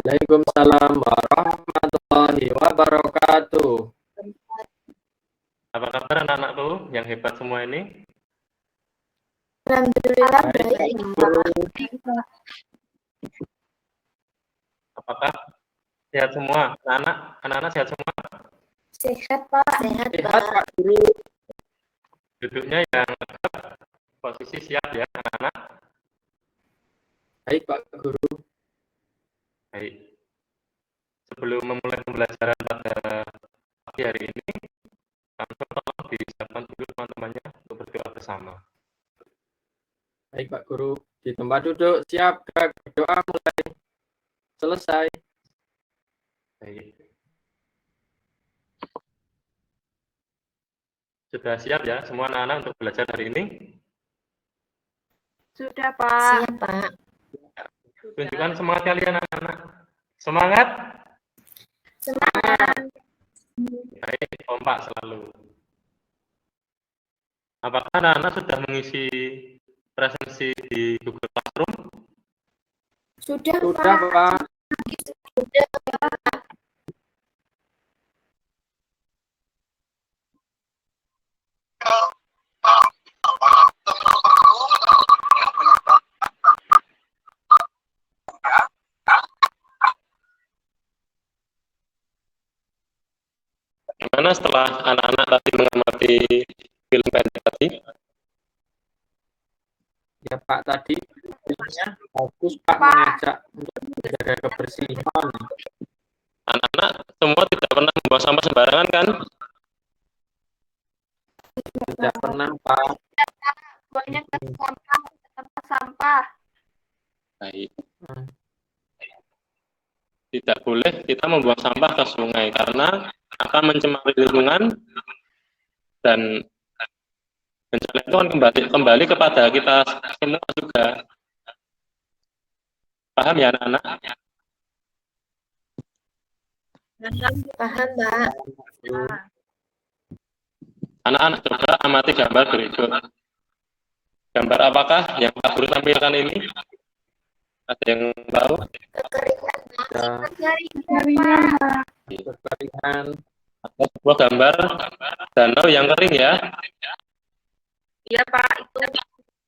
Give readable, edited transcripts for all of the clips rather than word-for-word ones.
Waalaikumsalam warahmatullahi wabarakatuh. Apa kabar anak-anakku yang hebat semua ini? Alhamdulillah Baik, baik. Guru. Apakah sehat semua? Anak-anak sehat semua? Sehat Pak. Sehat Sehat Pak. Pak Guru. Duduknya yang tegap, posisi siap ya anak-anak. Baik Pak Guru. Baik. Sebelum memulai pembelajaran pada pagi hari ini, langsung tolong disiapkan dulu teman-temannya untuk berdoa bersama. Baik Pak Guru. Di tempat duduk siap gerak berdoa mulai. Selesai. Baik. Sudah siap ya semua anak-anak untuk belajar hari ini? Sudah Pak. Siap Pak. Tunjukkan semangat kalian anak-anak. Semangat? Semangat. Baik, kompak selalu. Apakah anak-anak sudah mengisi presensi di Google Classroom? Sudah Sudah Pak. Pak. Sudah Pak. Bagaimana setelah anak-anak tadi mengamati film pendek tadi? Ya Pak, tadi filmnya bagus Pak, mengajak untuk menjaga kebersihan. Anak-anak semua tidak pernah membuang sampah sembarangan kan? Tidak pernah Pak. Buangnya ke sampah, ke tempat sampah. Baik. Tidak boleh kita membuang sampah ke sungai karena akan mencemari lingkungan dan bencana itu akan kembali kepada kita semua juga. Paham ya anak-anak? Paham Pak. Anak-anak coba amati gambar berikut. Gambar apakah yang Pak Guru tampilkan ini? Ada yang tahu? Kekeringan Pak. Ya, kekeringan. Ada sebuah gambar danau yang kering ya. Iya Pak, itu.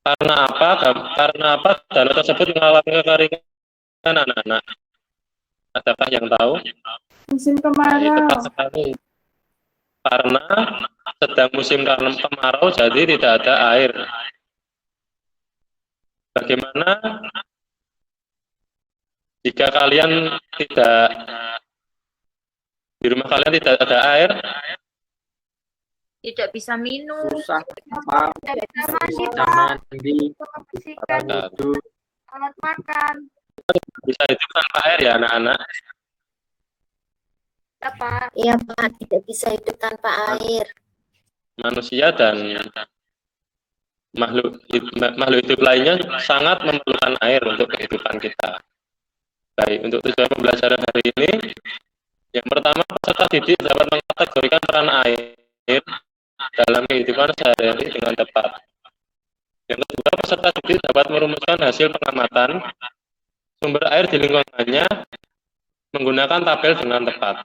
Karena apa? Karena apa danau tersebut mengalami kekeringan anak-anak? Adakah yang tahu? Musim Baik, tepat sekali. Karena sedang musim kemarau, jadi tidak ada air. Bagaimana jika kalian tidak di rumah kalian tidak ada air? Tidak bisa minum. Susah Pak. Tidak bisa mandi Bisa Pak. mandi. Membersihkan Duduk. alat makan. Bisa hidup tanpa air ya anak-anak? Ya Pak. Iya Pak, tidak bisa hidup tanpa air. Manusia dan makhluk hidup lainnya sangat memerlukan air untuk kehidupan kita. Baik, untuk tujuan pembelajaran hari ini, yang pertama peserta didik dapat mengkategorikan peran air dalam kehidupan sehari-hari dengan tepat. Yang kedua, peserta didik dapat merumuskan hasil pengamatan sumber air di lingkungannya menggunakan tabel dengan tepat.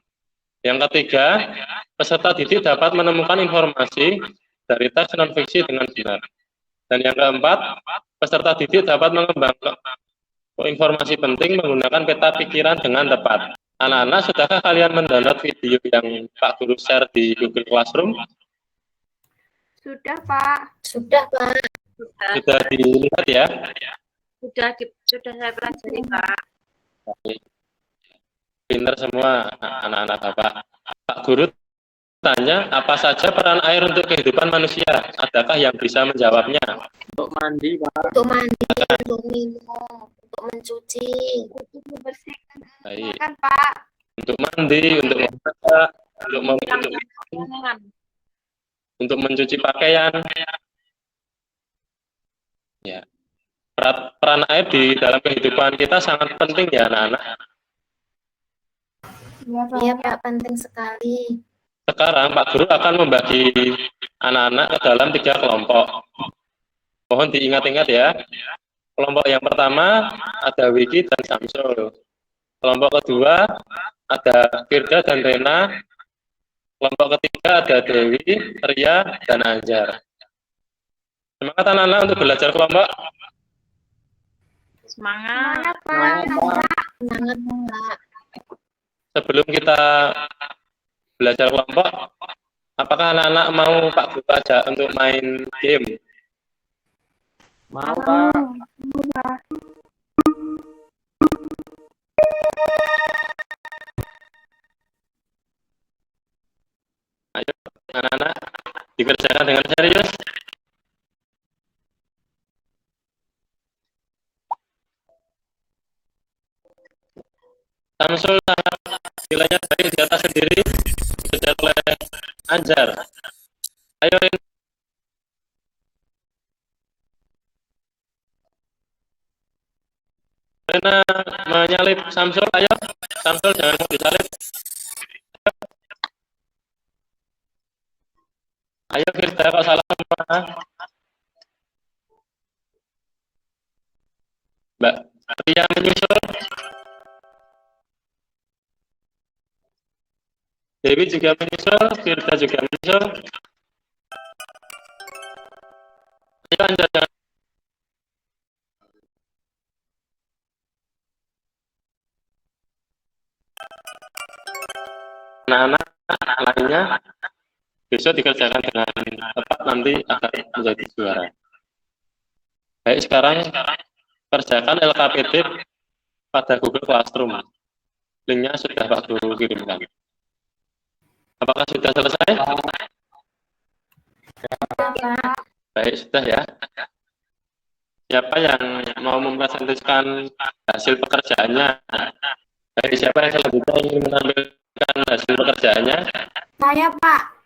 Yang ketiga, peserta didik dapat menemukan informasi dari teks non-fiksi dengan benar. Dan yang keempat, peserta didik dapat mengembangkan informasi penting menggunakan peta pikiran dengan tepat. Anak-anak, sudahkah kalian mendownload video yang Pak Guru share di Google Classroom? Sudah Pak. Sudah Pak. Sudah dilihat ya? Sudah saya pelajari Pak. Pinter semua anak-anak Bapak. Pak Guru tanya, apa saja peran air untuk kehidupan manusia? Adakah yang bisa menjawabnya? Untuk mandi Pak. Untuk mandi, untuk minum, untuk mencuci, untuk membersihkan. Baik. Kan Pak. Untuk mandi, untuk memasak, untuk mencuci pakaian. Ya. Peran air di dalam kehidupan kita sangat penting ya anak-anak. Iya Pak, penting sekali. Sekarang Pak Guru akan membagi anak-anak ke dalam 3 kelompok. Mohon diingat-ingat ya. Kelompok yang pertama ada Wiki dan Samsul. Kelompok kedua ada Firda dan Rena. Kelompok ketiga ada Dewi, Ria, dan Anjar. Semangat anak-anak untuk belajar kelompok. Semangat. Semangat, Pak. Sebelum kita belajar kelompok, apakah anak-anak mau Pak Guru ajak untuk main game? Mau, Pak. Ayo, anak-anak, dikerjakan dengan serius. Samsul sangat nilainya baik di atas sendiri, dikejar oleh Anjar. Ayo, Rena menyalip Samsul, ayo. Samsul jangan mau disalip. Ayo Firda, kok salah semua? Mbak Ria menyusul. Dewi juga menyusul, Firda juga menyusul. Ayo Anjar, jangan. Anak-anak lainnya besok dikerjakan dengan tepat, nanti akan menjadi juara. Baik, sekarang kerjakan LKPD pada Google Classroom. Linknya sudah Pak Guru kirimkan. Apakah sudah selesai? Baik, sudah ya. Siapa yang mau mempresentasikan hasil pekerjaannya? Baik, siapa yang selanjutnya ingin menampilkan hasil pekerjaannya? Saya, Pak.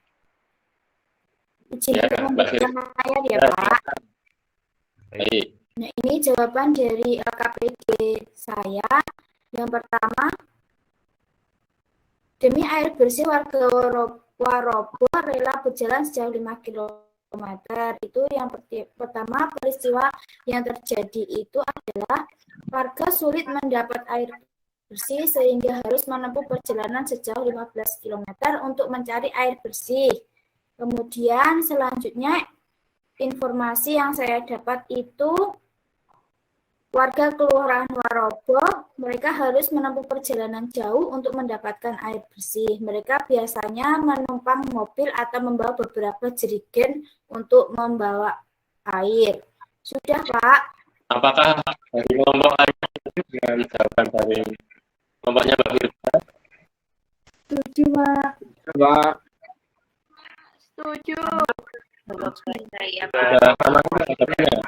Ya, Mbak Fir. Saya ya, Pak. Baik. Nah, ini jawaban dari LKPD saya. Yang pertama, demi air bersih warga Warobo rela berjalan sejauh 5 kilometer. Itu yang pertama, peristiwa yang terjadi itu adalah warga sulit mendapat air bersih sehingga harus menempuh perjalanan sejauh 15 kilometer untuk mencari air bersih. Kemudian selanjutnya informasi yang saya dapat itu warga Kelurahan Warobo, mereka harus menempuh perjalanan jauh untuk mendapatkan air bersih. Mereka biasanya menumpang mobil atau membawa beberapa jerigen untuk membawa air. Sudah, Pak? Apakah dari kelompok lain dengan jawaban dari kelompoknya Mbak Firda? Setuju, Pak. Pak. Setuju. Saya, Sudah sama jawabannya?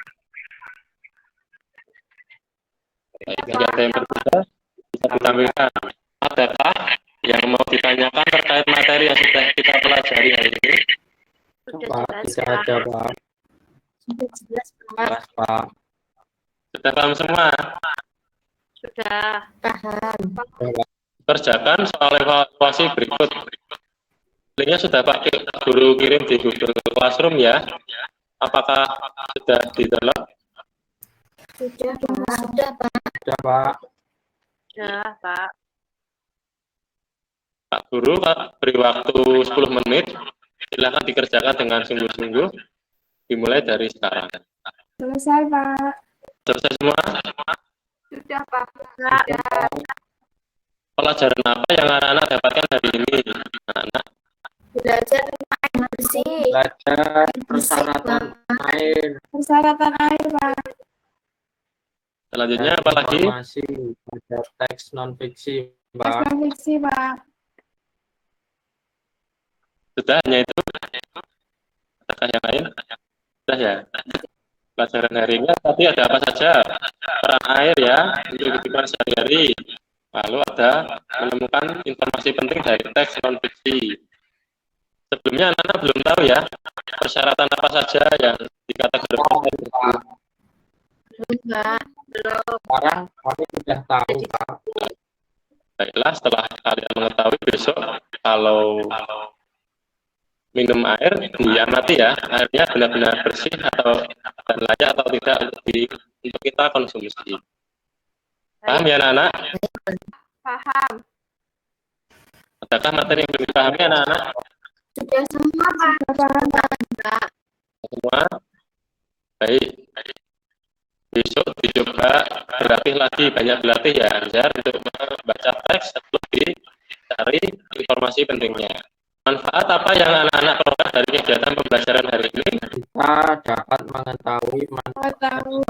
Baik, bagi ada yang berbeda, bisa ditampilkan. Adakah yang mau ditanyakan terkait materi yang sudah kita pelajari hari ini? sudah Pak, jelas, tidak Pak. ada, Pak. Sudah jelas, Pak. Jelas, Pak. Sudah paham semua? Sudah. Paham. Kerjakan soal evaluasi berikut. Linknya sudah Pak Guru kirim di Google Classroom ya. Apakah sudah di-download? Sudah, Pak. Sudah, Pak. Sudah, Pak. Sudah, Pak. Pak Guru beri waktu 10 menit. Silakan dikerjakan dengan sungguh-sungguh. Dimulai dari sekarang. Selesai, Pak. Selesai semua? Sudah, Pak. Sudah. Pelajaran apa yang anak-anak dapatkan hari ini? Anak-anak Belajar tentang air bersih. Belajar persyaratan air. Persyaratan air, Pak. selanjutnya apa lagi? Informasi, belajar teks non-fiksi, Pak. Fiksi, Pak. Sudah hanya itu? Adakah yang lain? Sudah ya? Pelajaran hari ini tadi ada apa saja? Peran air ya, untuk kehidupan sehari-hari. Lalu ada menemukan informasi penting dari teks non-fiksi. Sebelumnya anak-anak belum tahu ya, persyaratan apa saja yang dikategorikan. Belum, Pak. Belum. Sekarang kami sudah tahu, Pak. Baiklah, setelah kalian mengetahui besok kalau minum air diamati ya, airnya benar-benar bersih atau dan layak atau tidak untuk kita konsumsi. Paham ya anak-anak? Paham. Adakah materi yang belum dipahami anak-anak? Sudah semua, Pak. Pak. Semua? Baik. Besok dicoba berlatih lagi, banyak berlatih ya Anjar untuk membaca teks sebelum dicari informasi pentingnya. Manfaat apa yang anak-anak peroleh dari kegiatan pembelajaran hari ini? Kita dapat mengetahui mengetahui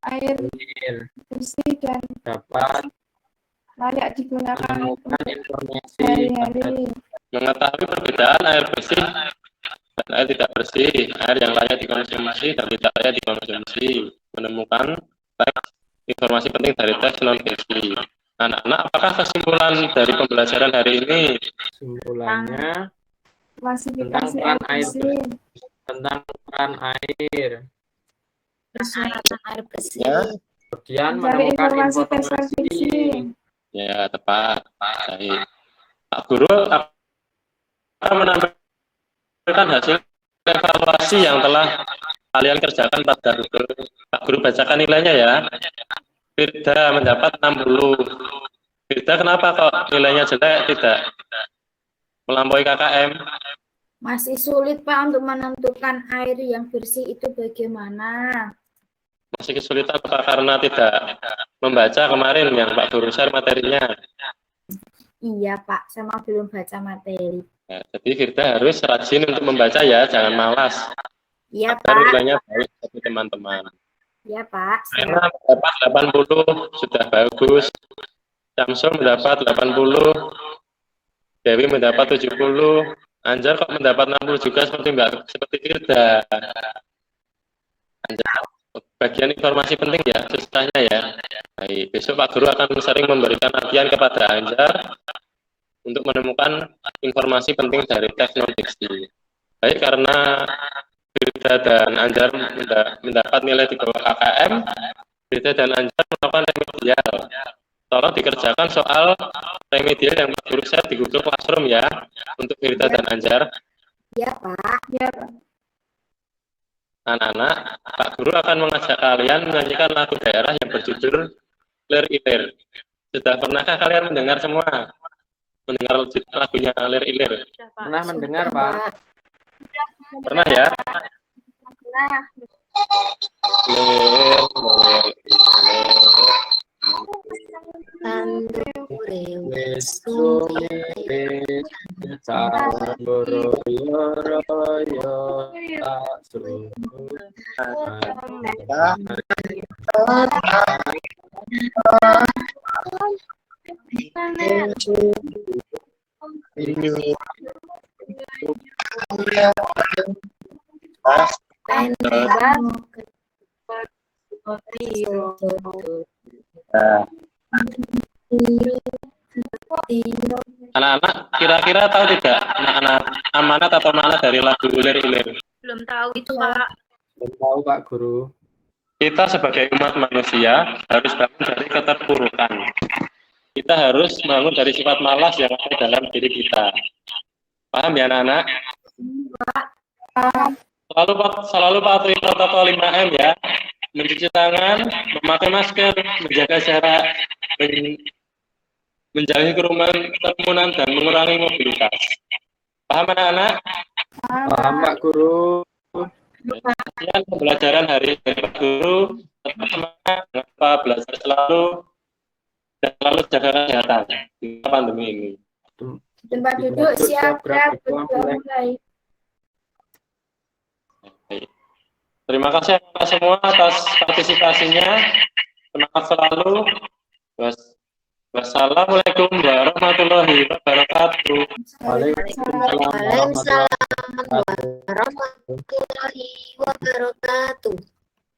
air air, bersih dan dapat layak digunakan menemukan informasi sehari-hari, Mengetahui perbedaan air bersih dan air tidak bersih, air yang layak dikonsumsi dan tidak layak dikonsumsi, menemukan teks informasi penting dari teks non fiksi. Anak-anak, apakah kesimpulan dari pembelajaran hari ini? kesimpulannya klasifikasi Tentang air air bersih, tentang peran air, Persoalan air bersih. Ya, kemudian mencari menemukan informasi teks non informasi. fiksi, ya tepat. Baik. Pak Guru akan menampilkan hasil evaluasi yang telah kalian kerjakan pada Google. Pak Guru bacakan nilainya ya. Firda mendapat 60. Firda kenapa kok nilainya jelek, tidak melampaui KKM? Masih sulit, Pak, untuk menentukan air yang bersih itu bagaimana. Masih kesulitan apa karena tidak membaca kemarin yang Pak Guru share materinya? Iya, Pak, sama belum baca materi. Ya, jadi Firda harus rajin untuk membaca ya, jangan malas. Iya, Agar Pak. nilainya baik bagi teman-teman. Iya, Pak. Rena mendapat 80, sudah bagus. Samsul mendapat 80, Dewi mendapat 70, Anjar kok mendapat 60 juga seperti Firda. Anjar, bagian informasi penting ya, susahnya ya. Baik, besok Pak Guru akan sering memberikan latihan kepada Anjar untuk menemukan informasi penting dari teks non fiksi. Baik, karena Firda dan Anjar mendapat nilai di bawah KKM, Firda dan Anjar melakukan remedial. Tolong dikerjakan soal remedial yang Pak Guru share di Google Classroom ya, untuk Firda dan Anjar. Iya, Pak. ya Pak. Anak-anak, Pak Guru akan mengajak kalian menyanyikan lagu daerah yang berjudul Lir Ilir. Sudah pernahkah kalian mendengar semua? Mendengar lagunya Lir Ilir? Sudah, Pak. Pernah mendengar, Pak? Pernah ya? Nah, Lir, Wis sulit cara royo tak suruh. Anak-anak, kira-kira tahu tidak anak-anak amanat atau makna dari lagu Lir Ilir? belum tahu itu, Pak. Belum tahu, Pak Guru. Kita sebagai umat manusia harus bangun dari keterpurukan. Kita harus bangun dari sifat malas yang ada dalam diri kita. Paham ya anak-anak? Selalu patuhi protokol 5M ya. Mencuci tangan, memakai masker, menjaga jarak, menjauhi kerumunan dan mengurangi mobilitas. Paham anak-anak? Paham, Pak Guru. Sekian pembelajaran hari ini Pak Guru. Tetap semangat, jangan lupa belajar selalu dan selalu jaga kesehatan di pandemi ini. Tempat duduk siap mulai. Terima kasih anak semua atas partisipasinya. Semangat selalu. Wassalamualaikum warahmatullahi wabarakatuh. Waalaikumsalam warahmatullahi wabarakatuh. warahmatullahi wabarakatuh.